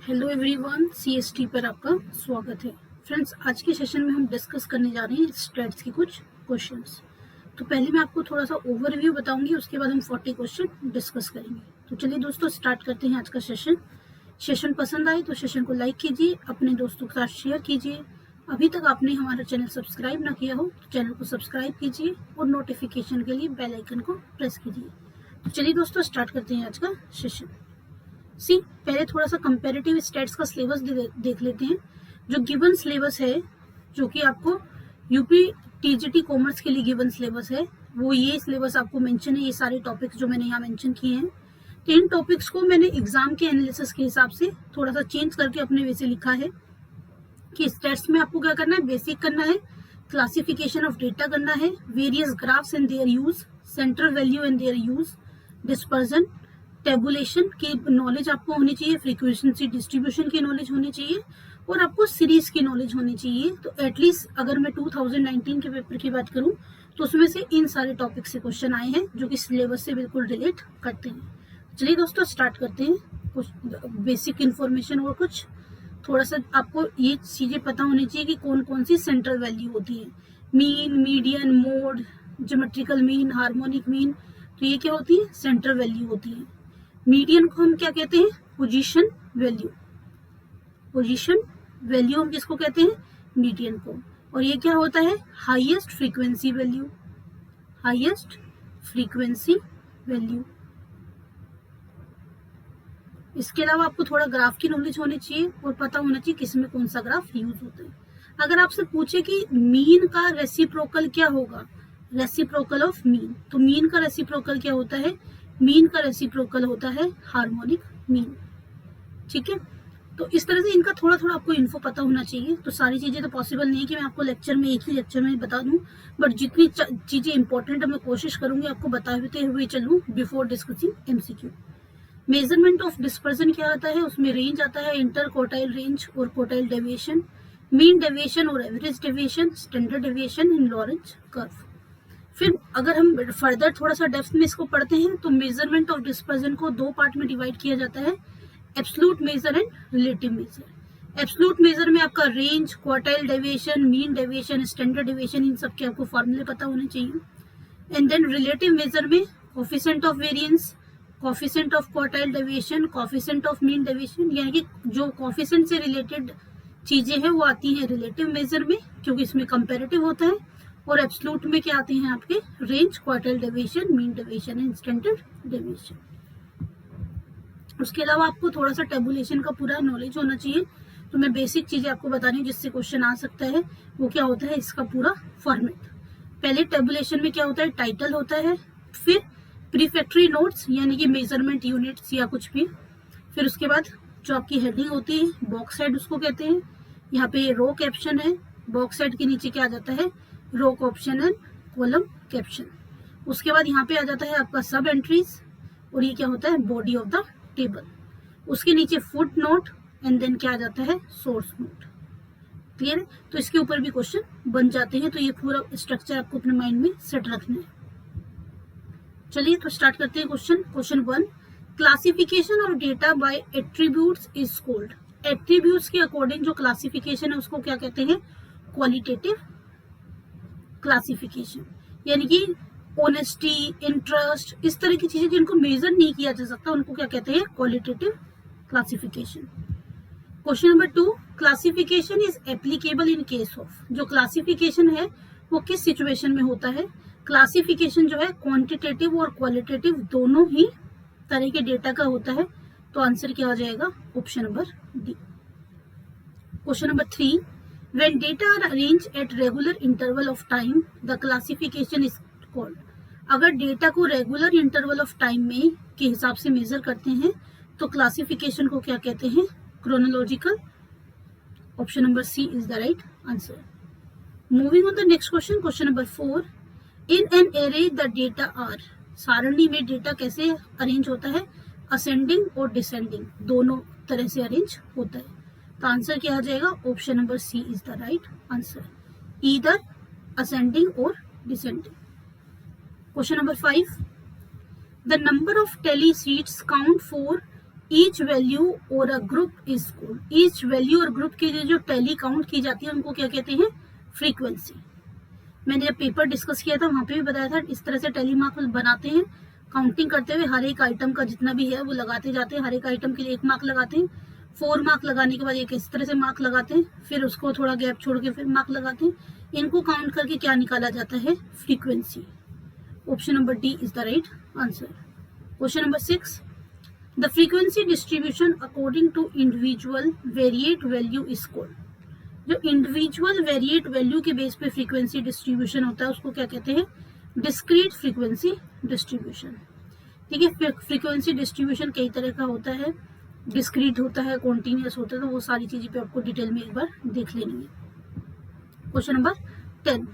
Hello everyone, CST पर आपका स्वागत है। फ्रेंड्स, आज के सेशन में हम डिस्कस करने जा रहे हैं स्टैट्स के कुछ क्वेश्चंस। तो पहले मैं आपको थोड़ा सा ओवरव्यू बताऊंगी, उसके बाद हम 40 क्वेश्चन डिस्कस करेंगे। तो चलिए दोस्तों, स्टार्ट करते हैं आज का सेशन पसंद आए तो सेशन को लाइक कीजिए, अपने दोस्तों के साथ शेयर कीजिए। अभी तक आपने हमारा चैनल सब्सक्राइब ना किया हो तो चैनल को सब्सक्राइब कीजिए और नोटिफिकेशन के लिए बेल आइकन को प्रेस कीजिए। तो चलिए दोस्तों, स्टार्ट करते हैं आज का सेशन। पहले थोड़ा सा कंपैरेटिव स्टेट्स का सिलेबस देख लेते हैं। जो गिवन सिलेबस है, जो कि आपको यूपी टीजीटी कॉमर्स के लिए गिवन सिलेबस है, वो ये सिलेबस आपको मेंशन है। ये सारे टॉपिक्स जो मैंने यहाँ मेंशन किए हैं, तो इन टॉपिक्स को मैंने एग्जाम के एनालिसिस के हिसाब से थोड़ा सा चेंज करके अपने वे से लिखा है कि स्टेट्स में आपको क्या करना है, बेसिक करना है, क्लासिफिकेशन ऑफ डेटा करना है, various graphs and their uses, central value and their uses, dispersion, tabulation की नॉलेज आपको होनी चाहिए, फ्रीक्वेंसी डिस्ट्रीब्यूशन की नॉलेज होनी चाहिए और आपको सीरीज की नॉलेज होनी चाहिए। तो एटलीस्ट अगर मैं 2019 के पेपर की बात करूं तो उसमें से इन सारे टॉपिक से क्वेश्चन आए हैं जो कि सिलेबस से बिल्कुल रिलेट करते हैं। चलिए दोस्तों, स्टार्ट करते हैं। कुछ बेसिक इन्फॉर्मेशन और कुछ थोड़ा सा आपको ये चीजें पता होनी चाहिए कि कौन कौन सी सेंट्रल वैल्यू होती है। Mean, median, mode, geometrical mean, harmonic mean, तो ये क्या होती है, सेंट्रल वैल्यू होती है। मीडियन को हम क्या कहते हैं, पोजीशन वैल्यू। पोजीशन वैल्यू हम किसको कहते हैं, मीडियन को। और ये क्या होता है, highest frequency value. Highest frequency value. इसके अलावा आपको थोड़ा ग्राफ की नॉलेज होनी चाहिए और पता होना चाहिए किसमें कौन सा ग्राफ यूज होता है। अगर आपसे पूछे कि मीन का रेसिप्रोकल क्या होगा, रेसिप्रोकल ऑफ मीन, तो मीन का रेसिप्रोकल क्या होता है, मीन का रेसिप्रोकल होता है हार्मोनिक मीन। ठीक है, तो इस तरह से इनका थोड़ा थोड़ा आपको इन्फो पता होना चाहिए। तो सारी चीजें तो पॉसिबल नहीं है कि मैं आपको एक ही लेक्चर में बता दूं, बट जितनी चीजें इंपॉर्टेंट है मैं कोशिश करूंगी आपको बताते हुए चलूं before discussing MCQ. Measurement of dispersion क्या आता है, उसमें रेंज आता है, इंटर क्वार्टाइल रेंज और क्वार्टाइल डेविएशन, मीन डेविएशन और एवरेज डेविएशन, स्टैंडर्ड डेविएशन इन लॉरेंज कर्व। फिर अगर हम फर्दर थोड़ा सा डेप्थ में इसको पढ़ते हैं तो मेजरमेंट ऑफ डिस्पर्जन को दो पार्ट में डिवाइड किया जाता है, absolute measure and relative measure. Absolute measure में आपका range, quartile deviation, mean deviation, standard deviation, इन सब के आपको फॉर्मूले पता होने चाहिए। एंड देन रिलेटिव मेजर में coefficient of variance, coefficient of quartile deviation, coefficient of mean deviation, यानी कि जो कोफिशिएंट से रिलेटेड चीजें हैं वो आती हैं रिलेटिव मेजर में, क्योंकि इसमें कंपेरेटिव होता है। और एब्सोल्यूट में क्या आते हैं आपके, range, quartile deviation, mean deviation and standard deviation. उसके अलावा आपको थोड़ा सा टेबुलेशन का पूरा नॉलेज होना चाहिए। तो मैं बेसिक चीजें आपको बता रही हूँ जिससे क्वेश्चन आ सकता है। वो क्या होता है, इसका पूरा फॉर्मेट। पहले टेबुलेशन में क्या होता है, टाइटल होता है, फिर प्रीफैक्टरी नोट्स यानी कि मेजरमेंट यूनिट्स या कुछ भी, फिर उसके बाद जो आपकी हेडिंग होती है, बॉक्स हेड उसको कहते हैं। यहाँ पे रो कैप्शन है, बॉक्स हेड के नीचे क्या आ जाता है, रो ऑप्शन एंड कॉलम कैप्शन। उसके बाद यहाँ पे आ जाता है आपका सब एंट्रीज, और ये क्या होता है, बॉडी ऑफ द टेबल। उसके नीचे फुट नोट एंड देन क्या आ जाता है, सोर्स नोट। क्लियर है, तो इसके ऊपर भी क्वेश्चन बन जाते हैं। तो ये पूरा स्ट्रक्चर आपको अपने माइंड में सेट रखना है। चलिए तो स्टार्ट करते हैं question 1। Classification of data bye attributes is called. Attributes के अकॉर्डिंग जो क्लासिफिकेशन है उसको क्या कहते हैं, क्वालिटेटिव क्लासिफिकेशन। यानी कि ऑनेस्टी, इंटरेस्ट, इस तरह की चीजें जिनको मेजर नहीं किया जा सकता उनको क्या कहते हैं, qualitative classification. Question number 2, classification is applicable in case of. जो क्लासिफिकेशन है वो किस सिचुएशन में होता है। क्लासिफिकेशन जो है क्वांटिटेटिव और क्वालिटेटिव दोनों ही तरह के डेटा का होता है। तो आंसर क्या हो जाएगा, option number D. Question number 3, when data are arranged at regular interval of time the classification is called। अगर डेटा को रेगुलर इंटरवल ऑफ टाइम में के हिसाब से मेजर करते हैं तो क्लासिफिकेशन को क्या कहते हैं, chronological. Option number C is the right answer. Moving on the next question number 4, in an array the data are. सारणी में डेटा कैसे अरेंज होता है, असेंडिंग और डिसेंडिंग दोनों तरह से अरेंज होता है। तो आंसर क्या आ जाएगा, option number C is the right answer, either ascending और descending. Question number 5, the number of tally sheets count for each value or a group is called, each value और ग्रुप के लिए जो टैली काउंट की जाती है उनको क्या कहते हैं, फ्रीक्वेंसी। मैंने जब पेपर डिस्कस किया था वहां पे भी बताया था, इस तरह से टैली मार्क बनाते हैं, काउंटिंग करते हुए हर एक आइटम का जितना भी है वो लगाते जाते हैं, हर एक आइटम के लिए 1 मार्क लगाते हैं, 4 मार्क लगाने के बाद एक इस तरह से मार्क लगाते हैं, फिर उसको थोड़ा गैप छोड़ के फिर मार्क लगाते हैं, इनको काउंट करके क्या निकाला जाता है, frequency. Option number D is the right answer. Question number 6, the frequency distribution according to individual variate value is called, जो इंडिविजुअल वेरिएट वैल्यू के बेस पे फ्रीक्वेंसी डिस्ट्रीब्यूशन होता है उसको क्या कहते हैं, डिस्क्रीट फ्रीक्वेंसी डिस्ट्रीब्यूशन। ठीक है, फ्रीक्वेंसी डिस्ट्रीब्यूशन कई तरह का होता है, डिस्क्रीट होता है, कॉन्टिन्यूस होता है, तो वो सारी चीजें पे आपको डिटेल में एक बार देख लेनी है। Question number 10,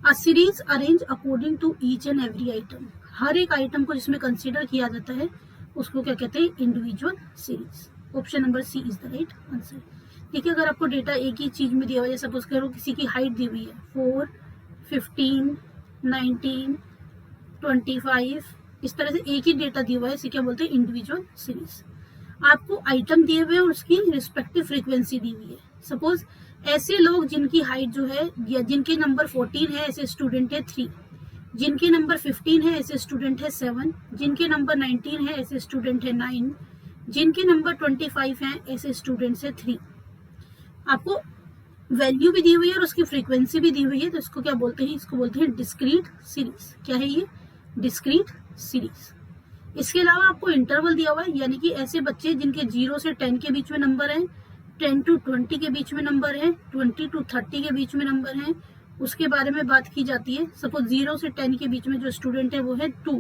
a series arrange according to each and every item, हर एक आइटम को जिसमें कंसीडर किया जाता है उसको क्या कहते हैं, individual series. Option number C is the right answer. देखिए, अगर आपको डेटा एक ही चीज में दिया हुआ है, सपोज करो किसी की हाइट दी हुई है 4, 15, 19, 25, इस तरह से एक ही डेटा दिया हुआ है, इसे क्या बोलते हैं, इंडिविजुअल सीरीज। आपको आइटम दिए हुए हैं और उसकी रिस्पेक्टिव फ्रीक्वेंसी दी हुई है। सपोज ऐसे लोग जिनकी हाइट जो है, या जिनके नंबर 14 है ऐसे स्टूडेंट है 3, जिनके नंबर 15 है ऐसे स्टूडेंट है 7, जिनके नंबर 19 है ऐसे स्टूडेंट है 9, जिनके नंबर 25 है ऐसे स्टूडेंट्स है 3। आपको वैल्यू भी दी हुई है और उसकी फ्रीक्वेंसी भी दी हुई है, तो इसको क्या बोलते हैं, इसको बोलते हैं डिस्क्रीट सीरीज। क्या है ये, डिस्क्रीट सीरीज। इसके अलावा आपको इंटरवल दिया हुआ है, यानी कि ऐसे बच्चे जिनके 0 से 10 के बीच में नंबर है, 10 to 20 के बीच में नंबर है, 20 to 30 के बीच में नंबर है, उसके बारे में बात की जाती है। सपोज 0 से 10 के बीच में जो स्टूडेंट है वो है 2,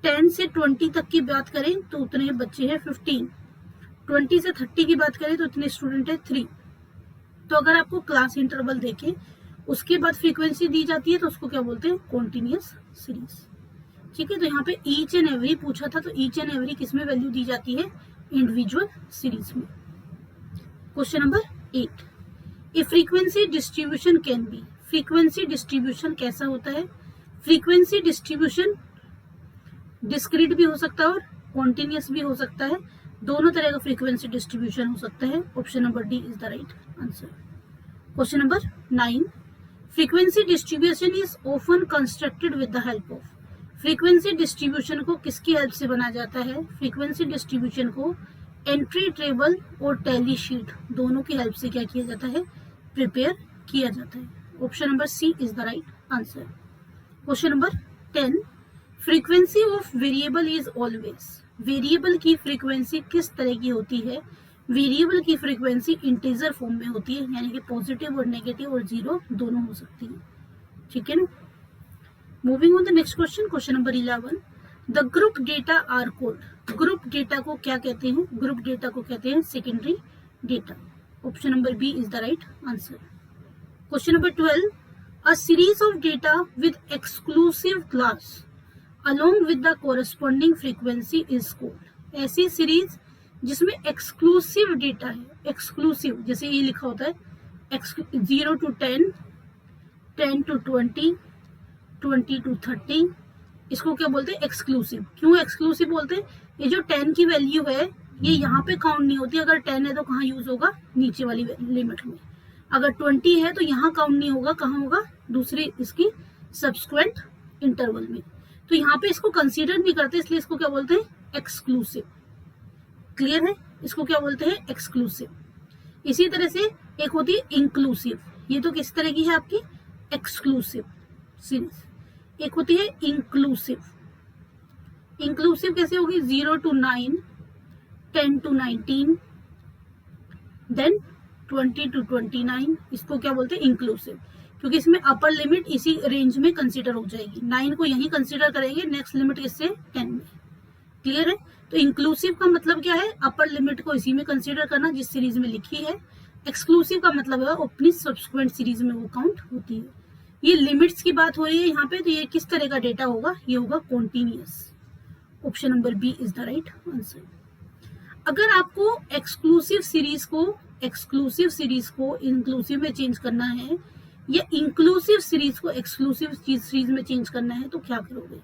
10 से 20 तक की बात करें तो उतने बच्चे हैं 15, 20 से 30 की बात करें तो इतने स्टूडेंट है 3। तो अगर आपको क्लास इंटरवल देके उसके बाद फ्रीक्वेंसी दी जाती है तो उसको क्या बोलते हैं, कॉन्टिन्यूअस सीरीज। ठीक है, तो यहाँ पे ईच एंड एवरी पूछा था, तो ईच एंड एवरी किसमें वैल्यू दी जाती है, इंडिविजुअल सीरीज में। Question number 8, A frequency distribution can be, frequency distribution कैसा होता है, फ्रीक्वेंसी डिस्ट्रीब्यूशन डिस्क्रीट भी हो सकता है और कॉन्टिन्यूअस भी हो सकता है, दोनों तरह का फ्रीक्वेंसी डिस्ट्रीब्यूशन हो सकता है। Option number D is the right answer. Question number 9, frequency distribution is often constructed with the help of, frequency distribution को किसकी हेल्प से बना जाता है, फ्रीक्वेंसी डिस्ट्रीब्यूशन को एंट्री टेबल और टैली शीट दोनों की हेल्प से क्या किया जाता है, प्रिपेयर किया जाता है। Option number C is the right answer. Question number 10, frequency of variable is always, variable की फ्रीक्वेंसी किस तरह की होती है, वेरिएबल की फ्रीक्वेंसी इंटीजर फॉर्म में होती है, यानी कि पॉजिटिव और नेगेटिव और 0 दोनों हो सकती है। ठीक है ना, moving on the next question, question number 11, the group data are called, group data को क्या कहते हैं, ग्रुप डेटा को कहते हैं secondary data. Option number B is the right answer. Question number 12, a series of data with exclusive class along with the corresponding frequency is called, ऐसी series जिसमें exclusive data है, एक्सक्लूसिव जैसे ये लिखा होता है 0 to 10, 10 to 20, 20 to 30, इसको क्या बोलते हैं, एक्सक्लूसिव। क्यों एक्सक्लूसिव बोलते हैं, ये जो 10 की वैल्यू है ये यहाँ पे काउंट नहीं होती, अगर 10 है तो कहाँ यूज होगा, नीचे वाली लिमिट में, अगर 20 है तो यहाँ काउंट नहीं होगा, कहाँ होगा, दूसरी इसकी सब्सिक्वेंट इंटरवल में, तो यहाँ पे इसको कंसीडर नहीं करते, इसलिए इसको क्या बोलते हैं, एक्सक्लूसिव। क्लियर है, इसको क्या बोलते हैं, एक्सक्लूसिव। इसी तरह से एक होती है इंक्लूसिव, ये तो किस तरह की है आपकी, एक्सक्लूसिव सीरीज। एक होती है इंक्लूसिव, इंक्लूसिव कैसे होगी, 0 to 9, 10 to 19, देन 20 to 29, इसको क्या बोलते हैं, इंक्लूसिव, क्योंकि इसमें अपर लिमिट इसी रेंज में कंसीडर हो जाएगी, 9 को यही कंसीडर करेंगे, नेक्स्ट लिमिट किससे, 10 में। क्लियर है, तो इंक्लूसिव का मतलब क्या है, अपर लिमिट को इसी में कंसीडर करना जिस सीरीज में लिखी है, एक्सक्लूसिव का मतलब है अपनी सब्सिक्वेंट सीरीज में वो काउंट होती है। ये लिमिट्स की बात हो रही है यहाँ पे, तो ये किस तरह का डेटा होगा, ये होगा continuous. Option number B is the right answer. अगर आपको एक्सक्लूसिव सीरीज को इंक्लूसिव में चेंज करना है या इंक्लूसिव सीरीज को एक्सक्लूसिव सीरीज में चेंज करना है तो क्या करोगे,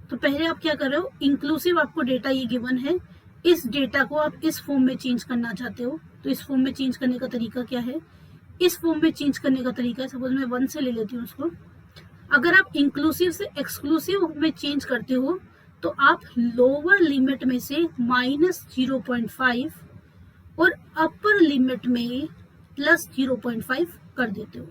तो पहले आप क्या कर रहे हो, इंक्लूसिव आपको डेटा ये गिवन है इस डेटा को आप इस फॉर्म में चेंज करना चाहते हो, तो इस फॉर्म में चेंज करने का तरीका क्या है? इस फॉर्म में चेंज करने का तरीका है, सपोज मैं 1 से ले लेती हूँ उसको। अगर आप इंक्लूसिव से एक्सक्लूसिव में चेंज करते हो तो आप लोअर लिमिट में से -0.5 और अपर लिमिट में +0.5 कर देते हो।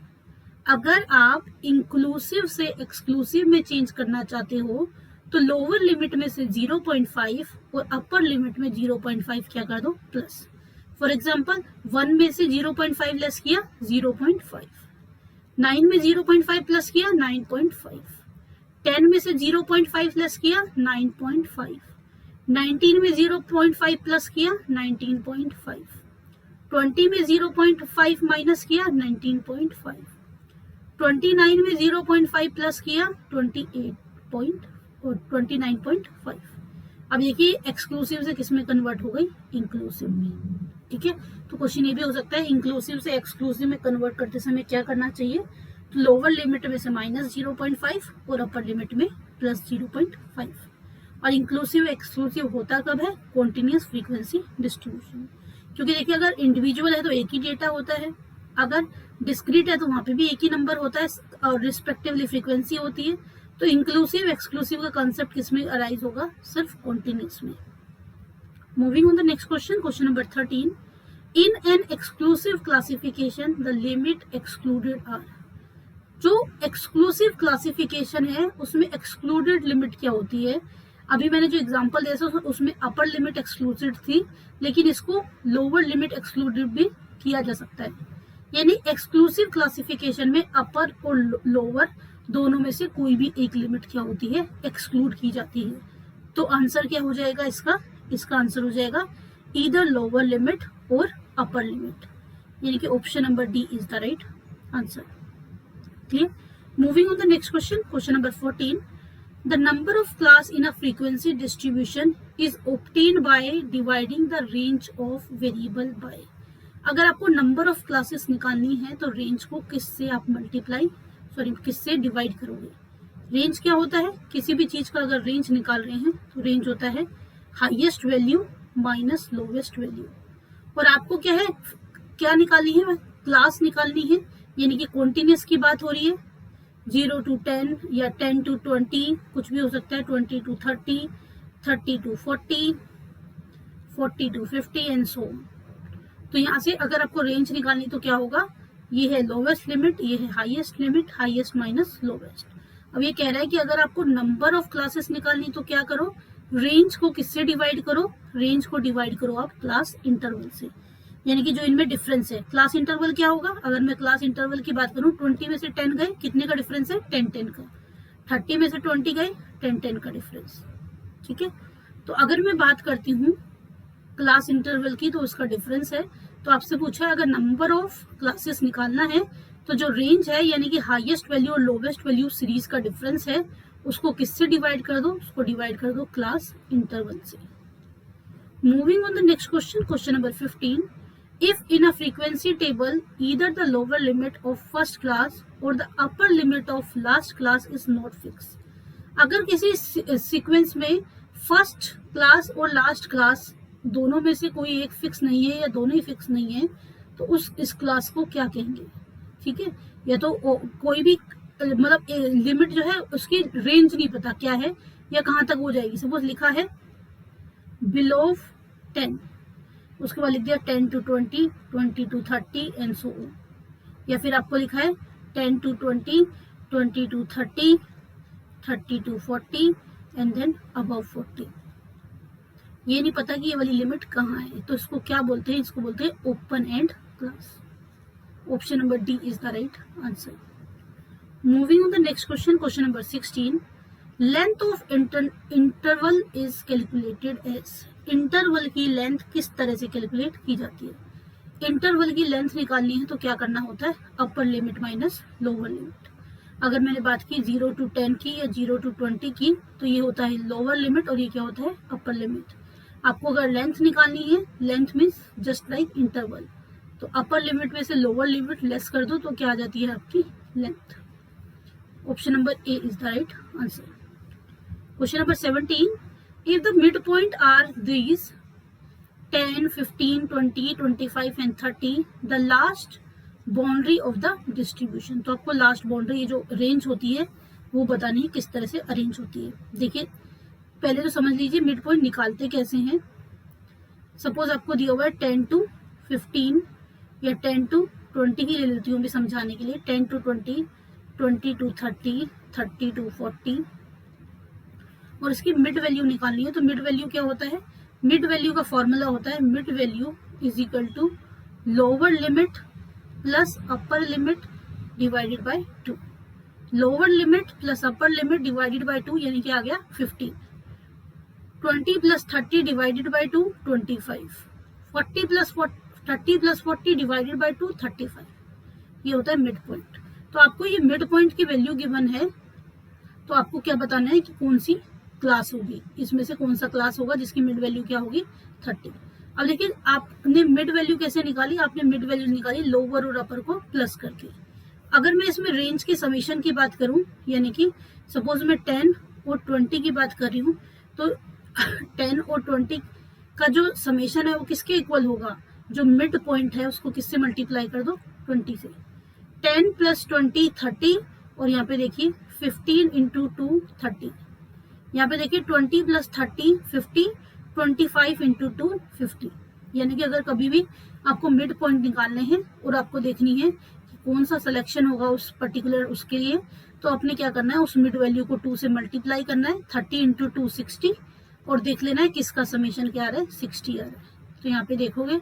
अगर आप इंक्लूसिव से एक्सक्लूसिव में चेंज करना चाहते हो तो लोअर लिमिट में से 0.5 और अपर लिमिट में 0.5 क्या कर दो, प्लस। फॉर एग्जाम्पल 1 में से 0.5 लेस किया 0.5, 9 में 0.5 प्लस किया 9.5, 10 में से 0.5 लेस किया 9.5, 19 में 0.5 प्लस किया 19.5, 20 में 0.5 माइनस किया 19.5, 29 में 0.5 प्लस किया 29.5। अब देखिए एक्सक्लूसिव से किस में कन्वर्ट हो गई, इंक्लूसिव में। ठीक है, तो क्वेश्चन ये भी हो सकता है इंक्लूसिव से एक्सक्लूसिव में कन्वर्ट करते समय क्या करना चाहिए, तो लोअर लिमिट में से -0.5 और अपर लिमिट में +0.5। और इंक्लूसिव एक्सक्लूसिव होता कब है, कॉन्टिन्यूस फ्रीक्वेंसी डिस्ट्रीब्यूशन। क्योंकि देखिए अगर इंडिविजुअल है तो एक ही डेटा होता है, अगर डिस्क्रीट है तो वहां पे भी एक ही नंबर होता है और रिस्पेक्टिवली फ्रीक्वेंसी होती है। तो इंक्लूसिव एक्सक्लूसिव का कंसेप्ट किसमें अराइज होगा, सिर्फ कॉन्टिन्यूस में। Moving on the next question, question number 13। In an exclusive classification the limit excluded are. जो एक्सक्लूसिव क्लासिफिकेशन है उसमें एक्सक्लूडेड लिमिट क्या होती है? अभी मैंने जो एग्जांपल दिया था उसमें अपर लिमिट एक्सक्लूडेड थी, लेकिन इसको लोअर लिमिट एक्सक्लूडेड भी किया जा सकता है। यानी एक्सक्लूसिव क्लासिफिकेशन में अपर और लोअर दोनों में से कोई भी एक लिमिट क्या होती है, एक्सक्लूड की जाती है। तो आंसर क्या हो जाएगा इसका? इसका आंसर हो जाएगा ईदर लोअर लिमिट और अपर लिमिट, यानी कि option number D is the right answer. Clear? Moving on the next question, question number 14। The number of class in a frequency distribution is obtained by dividing the range of variable bye. अगर आपको number of classes निकालनी है तो range को किससे आप किससे divide करोगे? रेंज क्या होता है? किसी भी चीज का अगर रेंज निकाल रहे हैं तो रेंज होता है highest value minus lowest value. और आपको क्या है, क्या निकालनी है, क्लास निकालनी है, यानी कि कॉन्टिन्यूस की बात हो रही है। 0 to 10 या 10 to 20 कुछ भी हो सकता है, 20 to 30, 30 to 40, 40 to 50 and so. तो यहाँ से अगर आपको रेंज निकालनी तो क्या होगा, ये है लोवेस्ट लिमिट, ये है highest limit, highest minus lowest. अब ये कह रहा है कि अगर आपको नंबर ऑफ क्लासेस निकालनी तो क्या करो, रेंज को किससे डिवाइड करो, रेंज को डिवाइड करो आप क्लास इंटरवल से, यानी कि जो इनमें डिफरेंस है। क्लास इंटरवल क्या होगा, अगर मैं क्लास इंटरवल की बात करूं, 20 में से 10 गए, कितने का डिफरेंस है, 10 का। 30 में से 20 गए, 10 का डिफरेंस। ठीक है, तो अगर मैं बात करती हूँ क्लास इंटरवल की तो उसका डिफरेंस है। तो आपसे पूछा है अगर नंबर ऑफ क्लासेस निकालना है तो जो रेंज है यानी कि हाईएस्ट वैल्यू और लोवेस्ट वैल्यू सीरीज का डिफरेंस है, उसको किससे डिवाइड कर दो, उसको डिवाइड कर दो क्लास इंटरवल से। Moving on the next question, question number 15। If in a frequency table either the lower limit of first class or the upper limit of last class is not fixed, अगर किसी sequence में first class और last class दोनों में से कोई एक fix नहीं है या दोनों ही फिक्स नहीं है तो इस क्लास को क्या कहेंगे? ठीक है, या तो कोई भी मतलब लिमिट जो है उसकी रेंज नहीं पता क्या है या कहाँ तक हो जाएगी। सपोज लिखा है बिलो 10, उसके बाद लिख दिया 10 to 20, 20 to 30 and so on. या फिर आपको लिखा है 10 to 20, 20 to 30, 30 to 40 and then above 40। ये नहीं पता कि ये वाली लिमिट कहाँ है, तो इसको क्या बोलते हैं, इसको बोलते हैं open end class. Option number D is the right answer. Moving on the next question, question number 16। Length of interval is calculated as. Interval की लेंथ किस तरह से कैलकुलेट की जाती है? इंटरवल की लेंथ निकालनी है तो क्या करना होता है, upper limit minus lower limit. अगर मैंने बात की 0 to 10 की या 0 to 20 की तो ये होता है लोअर लिमिट और ये क्या होता है, अपर लिमिट। आपको अगर लेंथ निकालनी है, length means just like interval, तो अपर लिमिट में से लोअर लिमिट लेस कर दो तो क्या आ जाती है आपकी length. Option number A is the right answer. Question number 17। If the midpoint are these, 10, 15, 20, 25 and 30 the last boundary of the distribution. तो आपको लास्ट बाउंड्री, ये जो रेंज होती है वो बतानी है किस तरह से अरेंज होती है। देखिए पहले तो समझ लीजिए मिड पॉइंट निकालते कैसे हैं। सपोज आपको दिया हुआ है 10 to 15 या 10 to 20 ही ले लेती हूँ भी समझाने के लिए, 10 to 20, 20 to 30, 30 to 40, और इसकी मिड वैल्यू निकालनी है। तो मिड वैल्यू क्या होता है, मिड वैल्यू का फॉर्मूला होता है mid value is equal to lower limit plus upper limit divided by 2। Lower limit plus upper limit divided by 2 यानी कि आ गया 15। 20 plus 30 divided by 2 25। 40 plus 30 plus 40 divided by 2 35। ये होता है मिड पॉइंट। तो आपको ये मिड पॉइंट की वैल्यू गिवन है, तो आपको क्या बताना है कि कौन सी क्लास होगी, इसमें से कौन सा क्लास होगा जिसकी मिड वैल्यू क्या होगी 30। अब लेकिन आपने मिड वैल्यू कैसे निकाली, आपने मिड वैल्यू निकाली लोअर और अपर को प्लस करके। अगर मैं इसमें रेंज के समीशन की बात करूं, यानी कि सपोज मैं 10 और 20 की बात कर रही हूँ, तो 10 और 20 का जो समेशन है वो किसके इक्वल होगा, जो मिड पॉइंट है उसको किससे मल्टीप्लाई कर दो 20 से। 10 प्लस 20 30, और यहाँ पे देखिए 15 इंटू 2 30। यहाँ पे देखिए 20 प्लस 30 50, 25 इंटू 2 50। यानी कि अगर कभी भी आपको मिड पॉइंट निकालने हैं और आपको देखनी है कि कौन सा सिलेक्शन होगा उस पर्टिकुलर उसके लिए, तो आपने क्या करना है, उस मिड वैल्यू को 2 से मल्टीप्लाई करना है। 30 इंटू 2 60, और देख लेना है किसका समेशन क्या आ रहा है 60 आ रहा है। तो यहाँ पे देखोगे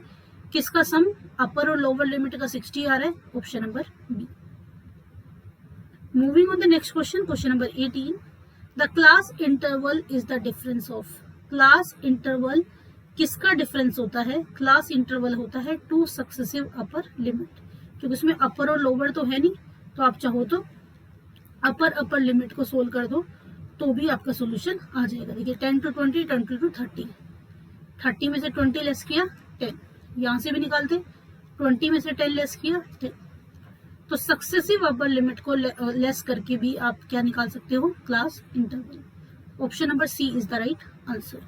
किसका सम अपर और लोअर लिमिट का 60 आ रहा है, option number B. Moving on the next question, question number 18, the class interval is the difference of. Class interval किसका डिफरेंस होता है, क्लास इंटरवल होता है 2 सक्सेसिव अपर लिमिट। क्योंकि उसमें अपर और लोअर तो है नहीं, तो आप चाहो तो अपर लिमिट को सोल्व कर दो तो भी आपका सोल्यूशन आ जाएगा। देखिए 10 to 20, 20 to 30, 30 में से 20 लेस किया 10, यहाँ से भी निकालते 20 में से 10 लेस किया 10। तो सक्सेसिव अपर लिमिट को लेस करके भी आप क्या निकाल सकते हो, class interval. Option number C is the right answer.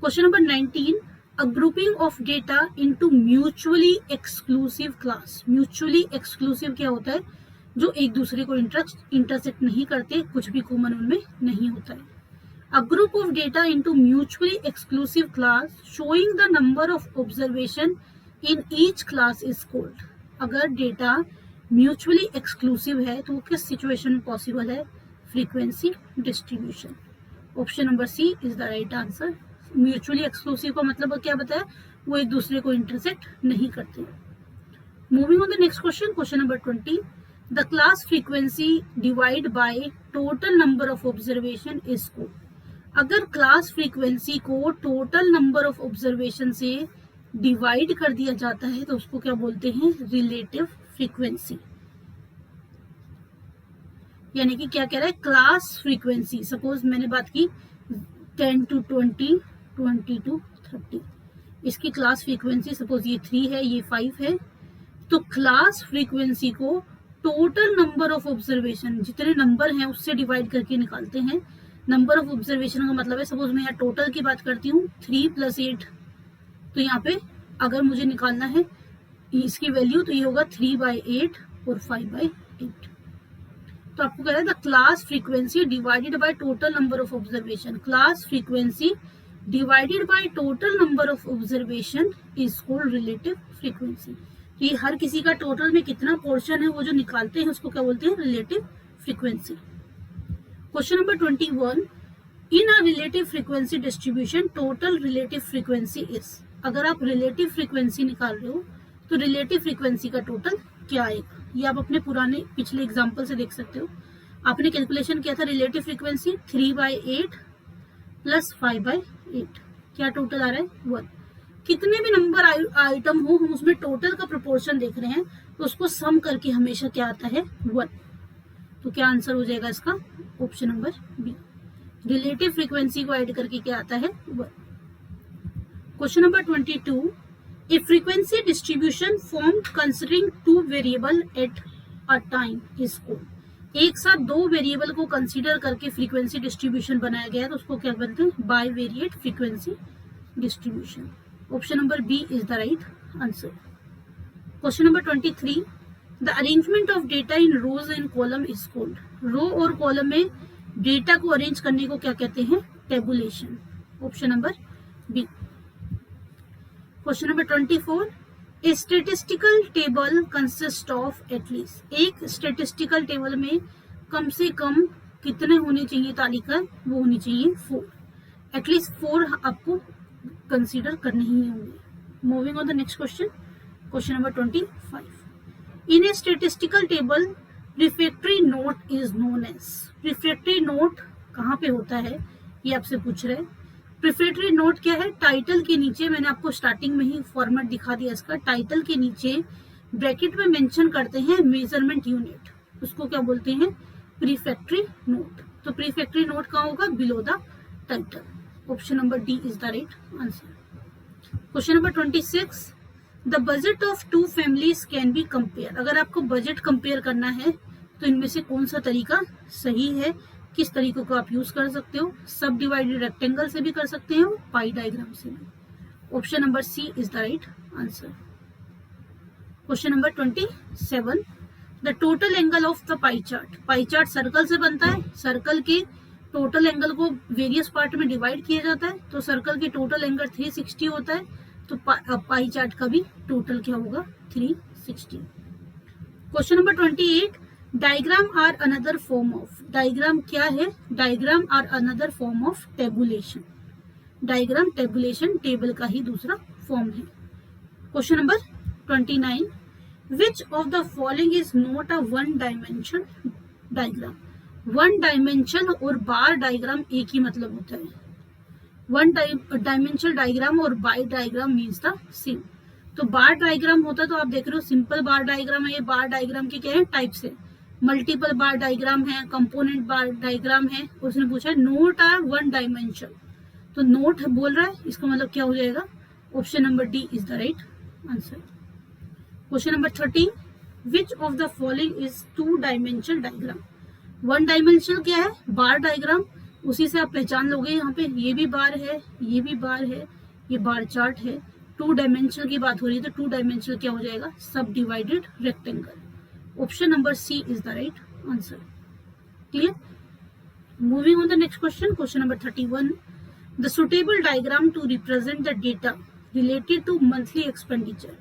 Question number 19, a grouping of data into mutually exclusive class. Mutually exclusive क्या होता है, जो एक दूसरे को इंटरसेक्ट नहीं करते, कुछ भी कॉमन उनमें नहीं होता है। A group of data into mutually exclusive class showing the number of observation in each class is called. अगर डेटा म्यूचुअली एक्सक्लूसिव है तो वो किस सिचुएशन में पॉसिबल है, frequency distribution. Option number C is the right answer. Mutually exclusive का मतलब क्या बताया, वो एक दूसरे को इंटरसेक्ट नहीं करते। Moving on the next question, question number 20, the class frequency divide by total number of observation is called. अगर क्लास फ्रीक्वेंसी को टोटल नंबर ऑफ ऑब्जर्वेशन से डिवाइड कर दिया जाता है तो उसको क्या बोलते हैं, रिलेटिव फ्रीक्वेंसी। यानी कि क्या कह रहा है, क्लास फ्रीक्वेंसी। सपोज मैंने बात की 10 to 20, 20 to 30, इसकी क्लास फ्रीक्वेंसी सपोज ये 3 है, ये 5 है, तो क्लास फ्रीक्वेंसी को टोटल नंबर ऑफ ऑब्जर्वेशन, जितने नंबर हैं उससे डिवाइड करके निकालते हैं। नंबर ऑफ ऑब्जर्वेशन का मतलब है, सपोज मैं यहाँ टोटल की बात करती हूँ 3 + 8, तो यहाँ पे अगर मुझे निकालना है इसकी वैल्यू तो ये होगा 3/8 और 5/8। तो आपको कह रहा है the class frequency divided by total number of observation. Class frequency divided by total number of observation is called relative frequency. तो ये हर किसी का टोटल में कितना पोर्शन है वो जो निकालते हैं उसको क्या बोलते हैं, relative frequency. Question number 21, in a relative frequency distribution total relative frequency is. अगर आप रिलेटिव फ्रीक्वेंसी निकाल रहे हो तो रिलेटिव फ्रीक्वेंसी का टोटल क्या आएगा, ये आप अपने पिछले एग्जाम्पल से देख सकते हो। आपने कैलकुलेशन किया था रिलेटिव फ्रीक्वेंसी 3/8 + 5/8, क्या टोटल आ रहा है 1। कितने भी नंबर आइटम हो, हम उसमें टोटल का प्रोपोर्शन देख रहे हैं तो उसको सम करके हमेशा क्या आता है 1। तो क्या आंसर हो जाएगा इसका, option number B. Relative frequency को ऐड करके क्या आता है 1। Question number 22, a frequency distribution formed considering 2 variable at a time is called. एक साथ 2 वेरिएबल को कंसीडर करके फ्रीक्वेंसी डिस्ट्रीब्यूशन बनाया गया है तो उसको क्या बोलते हैं, bivariate frequency distribution. Option number B is the right answer. Question number 23, the arrangement of data in rows and column is called. Row और कॉलम में डेटा को अरेंज करने को क्या कहते हैं? Tabulation. Option number B. Question number 24, a statistical table consist of at least. एक statistical table में कम से कम कितने होने चाहिए तालिका? वो होनी चाहिए 4। एटलीस्ट 4 आपको कंसीडर करने ही होंगे। Moving on the next question, question number 25, in a statistical table prefatory note is known as. Prefatory note कहाँ पे होता है ये आपसे पूछ रहे हैं। प्रीफैक्टरी नोट क्या है? टाइटल के नीचे, मैंने आपको स्टार्टिंग में ही फॉर्मेट दिखा दिया इसका, टाइटल के नीचे ब्रैकेट में मेंशन करते हैं मेजरमेंट यूनिट, उसको क्या बोलते हैं? प्रीफैक्टरी नोट। तो प्रीफैक्टरी नोट कहाँ होगा? Below the title. Option number D is the right answer. Question number 26, the budget of 2 families can be compare. अगर आपको बजट कंपेयर करना है तो इनमें से कौन सा तरीका सही है? किस तरीकों को आप यूज कर सकते हो? सब डिवाइडेड रेक्टेंगल से भी कर सकते हैं, पाई डायग्राम से भी। Option number C is the right answer. Question number 27, the total angle of the pie chart. Pie chart circle से बनता है, सर्कल के टोटल एंगल को वेरियस पार्ट में डिवाइड किया जाता है, तो सर्कल के टोटल एंगल 360 होता है, तो पाई चार्ट का भी टोटल क्या होगा? 360। Question number 28, diagram are another form of. Diagram क्या है? Diagram are another form of tabulation. Diagram tabulation table का ही दूसरा फॉर्म है। Question number 29, which of the following is not a one dimension diagram. One dimension और bar diagram एक ही मतलब होता है। वन डायमेंशनल डायग्राम और bar diagram means the same. तो बार डायग्राम होता है, तो आप देख रहे हो सिंपल बार डायग्राम है। ये बार डायग्राम के क्या है? टाइप्स है। मल्टीपल बार डायग्राम है, कंपोनेंट बार डायग्राम है। उसने पूछा है नोट आर वन डायमेंशन, तो नोट बोल रहा है, इसका मतलब क्या हो जाएगा? Option number D is the right answer. Question number 30, which of the following is 2 dimensional diagram. One dimensional क्या है? बार डायग्राम। उसी से आप पहचान लोगे, यहाँ पे ये भी बार है, ये भी बार है, ये बार चार्ट है। 2 डायमेंशनल की बात हो रही है, तो 2 डायमेंशनल क्या हो जाएगा? Sub divided rectangle. Option number C is the right answer. Clear? Moving on the next question, question number 31, the suitable diagram to represent the data related to monthly expenditure.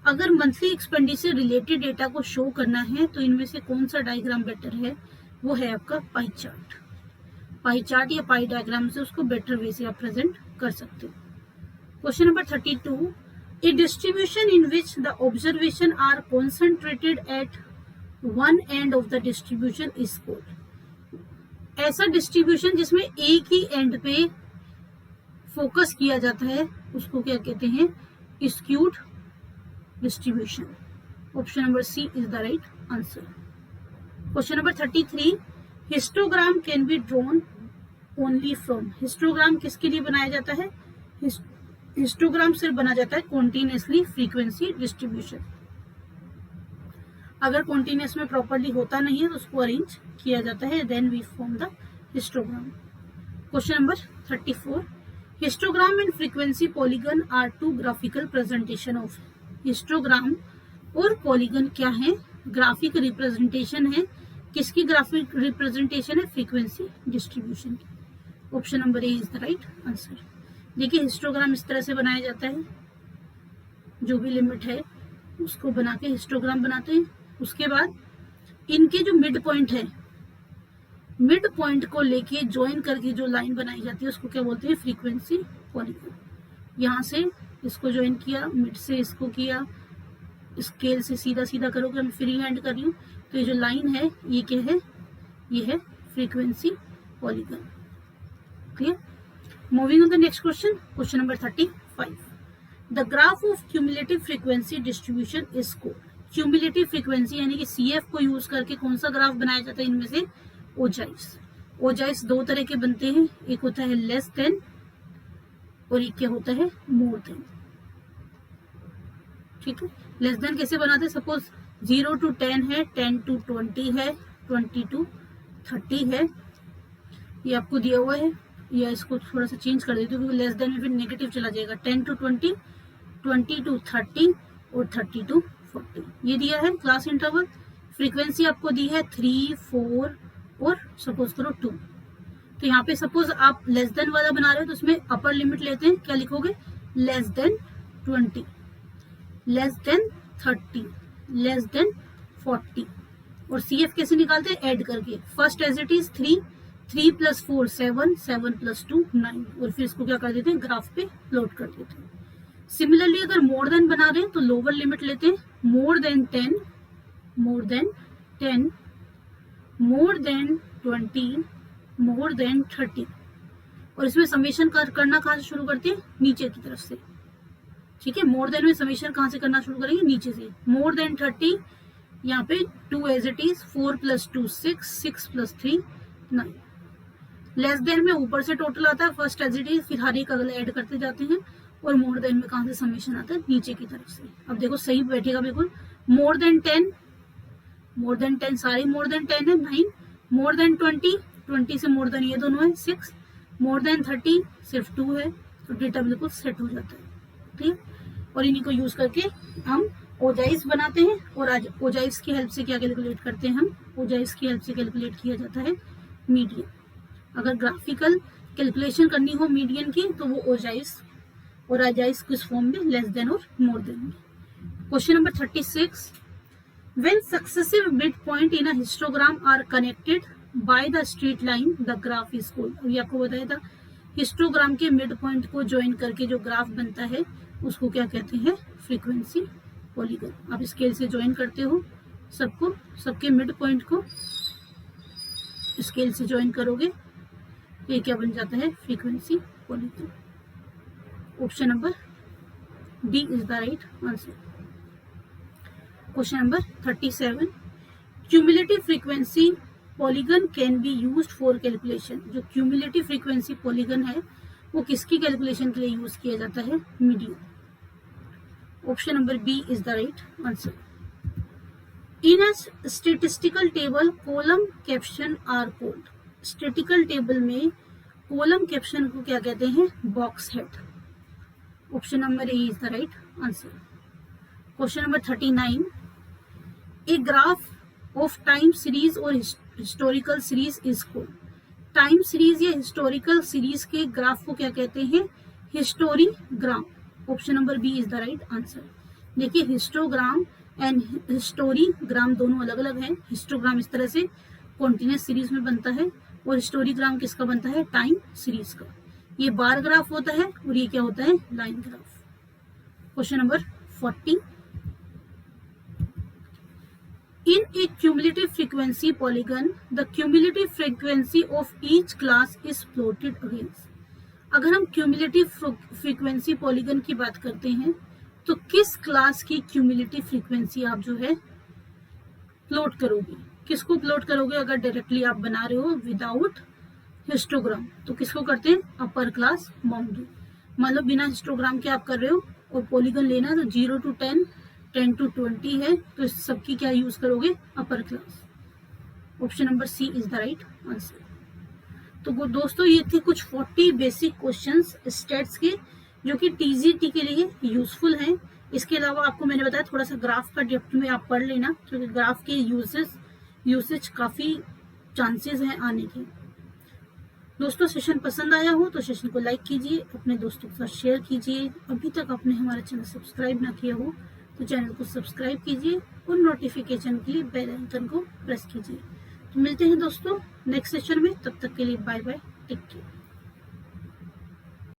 अगर मंथली एक्सपेंडिचर रिलेटेड डेटा को show करना है तो इनमें से कौन सा diagram better है? वो है आपका पाई चार्ट। पाई चार्ट या पाई डायग्राम से उसको बेटर वे से आप प्रेजेंट कर सकते हो। Question number 32, a distribution in which the observation are concentrated at one end of the distribution is called. ऐसा डिस्ट्रीब्यूशन जिसमें एक ही एंड पे फोकस किया जाता है उसको क्या कहते हैं? Skewed distribution. Option number C is the right answer. Question number 33, histogram can be drawn only from. Histogram किसके लिए बनाया जाता है? हिस्टोग्राम सिर्फ बना जाता है कॉन्टिन्यूसली फ्रीक्वेंसी डिस्ट्रीब्यूशन। अगर कॉन्टिन्यूस में प्रॉपरली होता नहीं है तो उसको अरेंज किया जाता है, then we form the histogram. Question number 34, histogram and frequency polygon are 2 graphical presentation of. Histogram और पॉलीगन क्या है? ग्राफिक रिप्रेजेंटेशन है। किसकी ग्राफिक रिप्रेजेंटेशन है? फ्रीक्वेंसी डिस्ट्रीब्यूशन की। Option number A is the right answer. देखिए हिस्टोग्राम इस तरह से बनाया जाता है, जो भी लिमिट है उसको बना के हिस्टोग्राम बनाते हैं। उसके बाद इनके जो मिड पॉइंट है, मिड पॉइंट को लेके ज्वाइन करके जो लाइन बनाई जाती है उसको क्या बोलते हैं? Frequency polygon. यहाँ से इसको ज्वाइन किया, मिड से इसको किया, स्केल से सीधा सीधा करोगे, मैं फ्री हैंड कर रही हूँ, तो ये जो लाइन है ये क्या है? ये है frequency polygon. Clear? Moving on the next question, question number 35, the graph of cumulative frequency distribution is called. Cumulative frequency यानी कि CF को यूज करके कौन सा ग्राफ बनाया जाता है? इनमें से ओजाइस। ओजाइस 2 तरह के बनते हैं, एक होता है लेस देन और एक क्या होता है? More than. ठीक है, लेस देन कैसे बनाते हैं? सपोज 0 to 10 है, 10 to 20 है, 20 to 30 है, ये आपको दिया हुआ है। या इसको थोड़ा सा चेंज कर देती हूँ क्योंकि लेस देन में फिर नेगेटिव चला जाएगा। 10 to 20, 20 to 30 और 30 to 40 ये दिया है क्लास इंटरवल। फ्रीक्वेंसी आपको दी है 3, 4 और सपोज करो 2। तो यहाँ पे सपोज आप लेस देन वाला बना रहे हो तो उसमें अपर लिमिट लेते हैं, क्या लिखोगे, less than 20, less than 30, less than 40। और CF कैसे निकालते हैं, ऐड करके। फर्स्ट एज इट इज 3, 3 + 4 7, 7 + 2 9 और फिर इसको क्या कर देते हैं, ग्राफ पे लोड कर देते हैं। सिमिलरली अगर मोर देन बना रहे हैं तो लोअर लिमिट लेते हैं, more than 10, more than 10, more than 20, more than 30। और इसमें समेशन करना कहाँ से शुरू करते हैं, नीचे की तरफ से। ठीक है, मोर देन में समेशन कहाँ से करना शुरू करेंगे, नीचे से। मोर देन 30, यहाँ पे 2 as it is, 4 + 2 6, 6 + 3 9। Less than में ऊपर से टोटल आता है, फर्स्ट एज इट इज, फिर हर एक अगला ऐड करते जाते हैं। और मोर देन में कहाँ से समेशन आता है, नीचे की तरफ से। अब देखो सही बैठेगा बिल्कुल। मोर देन 10, मोर देन 10 सारी मोर देन 10 है 9, मोर देन 20, 20 से मोर देन ये दोनों है 6, मोर देन 30 सिर्फ 2 है, तो डेटा बिल्कुल सेट हो जाता है। ठीक, और इन्हीं को यूज करके हम ओजाइस बनाते हैं। और आज ओजाइस की हेल्प से क्या कैलकुलेट करते हैं हम, ओजाइस की हेल्प से कैलकुलेट किया जाता है मीडियन। अगर ग्राफिकल कैलकुलेशन करनी हो मीडियन की तो वो ओजाइस और अजाइस किस फॉर्म में, लेस देन और मोर देन में। Question number 36, when successive midpoint in a histogram are connected by the straight line the graph is called। अभी आपको बताया था हिस्टोग्राम के मिड पॉइंट को ज्वाइन करके जो ग्राफ बनता है उसको क्या कहते हैं, फ्रीक्वेंसी पॉलीगन। आप स्केल से ज्वाइन करते हो सबको, सबके मिड पॉइंट को स्केल से ज्वाइन करोगे, ये क्या बन जाता है, frequency polygon. Option number D is the right answer. Question number 37, cumulative frequency polygon can be used for calculation. जो क्यूमुलेटिव फ्रीक्वेंसी पॉलीगन है वो किसकी कैलकुलेशन के लिए यूज किया जाता है, median. Option number B is the right answer. In a statistical table column caption are called. Statistical table में कॉलम कैप्शन को क्या कहते हैं, box head. Option number A is the right answer. Question number 39, a graph of time series or historical series is called. Time series या historical series के graph को क्या कहते हैं, historigram. Option number B is the right answer. देखिए histogram and हिस्टोरीग्राम दोनों अलग अलग हैं। हिस्टोग्राम इस तरह से कॉन्टिन्यूस सीरीज में बनता है और हिस्टोरीग्राम किसका बनता है, टाइम सीरीज का। ये बार ग्राफ होता है और ये क्या होता है, line graph. Question number 40, in a cumulative frequency polygon the cumulative frequency of each class is plotted against। अगर हम cumulative frequency polygon की बात करते हैं तो किस क्लास की cumulative frequency आप जो है प्लॉट करोगे, किसको प्लॉट करोगे। अगर डायरेक्टली आप बना रहे हो विदाउट हिस्टोग्राम तो किसको करते हैं, अपर क्लास बाउंड्री। मान लो बिना हिस्टोग्राम के आप कर रहे हो और पॉलीगन लेना है तो 0 to 10, 10 to 20 है, तो इस सबकी क्या यूज करोगे, upper class. Option number C is the right answer. तो दोस्तों ये थे कुछ 40 बेसिक क्वेश्चंस स्टेट्स के जो कि टीजीटी के लिए यूजफुल हैं। इसके अलावा आपको मैंने बताया थोड़ा सा ग्राफ का डेप्थ में आप पढ़ लेना, क्योंकि ग्राफ के यूसेज काफी चांसेस हैं आने के। दोस्तों सेशन पसंद आया हो तो सेशन को लाइक कीजिए, अपने दोस्तों के साथ शेयर कीजिए। अभी तक आपने हमारा चैनल सब्सक्राइब ना किया हो तो चैनल को सब्सक्राइब कीजिए और नोटिफिकेशन के लिए बेल आइकन को प्रेस कीजिए। तो मिलते हैं दोस्तों नेक्स्ट सेशन में, तब तक के लिए बाय बाय, टेक केयर।